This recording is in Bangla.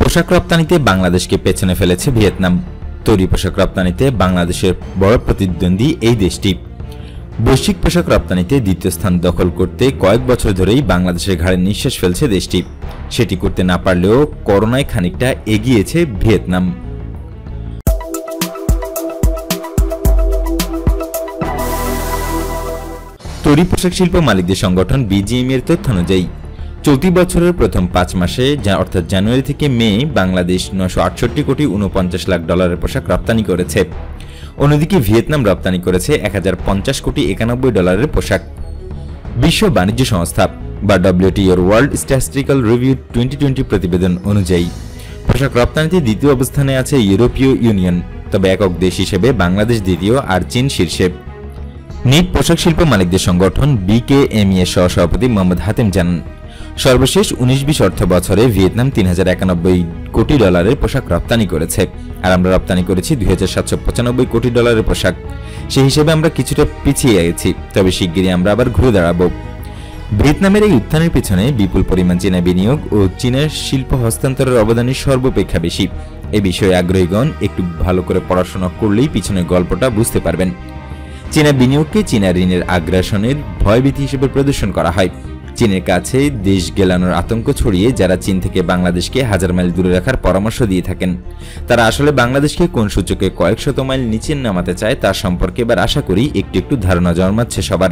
পোশাক রপ্তানিতে বাংলাদেশকে পেছনে ফেলেছে ভিয়েতনাম। তৈরি পোশাক রপ্তানিতে বাংলাদেশের বড় প্রতিদ্বন্দ্বী এই দেশটি। বৈশ্বিক পোশাক রপ্তানিতে দ্বিতীয় স্থান দখল করতে কয়েক বছর ধরেই বাংলাদেশের ঘাড়ে নিঃশ্বাস ফেলছে দেশটি। সেটি করতে না পারলেও করোনায় খানিকটা এগিয়েছে ভিয়েতনাম। তৈরি পোশাক শিল্প মালিকদের সংগঠন বিজিএমই এর তথ্য অনুযায়ী চলতি বছরের প্রথম ৫ মাসে অর্থাৎ জানুয়ারি থেকে মে বাংলাদেশ ৯৬৮ কোটি ৪৯ লাখ ডলারের পোশাক রপ্তানি করেছে। অন্যদিকে ভিয়েতনাম রপ্তানি করেছে ১০৫০ কোটি ৯১ ডলারের পোশাক। বিশ্ব বাণিজ্য সংস্থা বা ডব্লিউটিওর ওয়ার্ল্ড স্ট্যাটিস্টিক্যাল রিভিউ 2020 প্রতিবেদন অনুযায়ী পোশাক রপ্তানিতে দ্বিতীয় অবস্থানে আছে ইউরোপীয় ইউনিয়ন, তবে একক দেশ হিসেবে বাংলাদেশ দ্বিতীয় আর চীন শীর্ষে। নিট পোশাক শিল্প মালিকদের সংগঠন বিকেএমই এর সহসভাপতি মোহাম্মদ হাতেম জানান, সর্বশেষ ১৯-২০ অর্থ বছরে ভিয়েতনাম ৩০৯১ কোটি ডলারের পোশাক রপ্তানি করেছে, আর আমরা রপ্তানি করেছি ২৭৯৫ কোটি ডলারের পোশাক। সেই হিসেবে আমরা কিছুটা পিছিয়ে গেছি, তবে শিগগিরই আমরা আবার ঘুরে দাঁড়াবো। ভিয়েতনামের এই উত্থানের পেছনে বিপুল পরিমাণ চীনা বিনিয়োগ ও চীনের শিল্প হস্তান্তরের অবদানই সর্বাপেক্ষা বেশি। এ বিষয়ে আগ্রহীগণ একটু ভালো করে পড়াশোনা করলেই পিছনের গল্পটা বুঝতে পারবেন। চীনা বিনিয়োগকে চীনা ঋণের আগ্রাসনের ভয়ভীতি হিসেবে প্রদর্শন করা হয়। চীনের কাছে দেশ গেলানোর আতঙ্ক ছড়িয়ে যারা চীন থেকে বাংলাদেশকে হাজার মাইল দূরে রাখার পরামর্শ দিয়ে থাকেন, তারা আসলে বাংলাদেশকে কোন সূচকে কয়েক শত মাইল নিচে নামাতে চায় তার সম্পর্কে এবার আশা করি একটু ধারণা জন্মাচ্ছে সবার।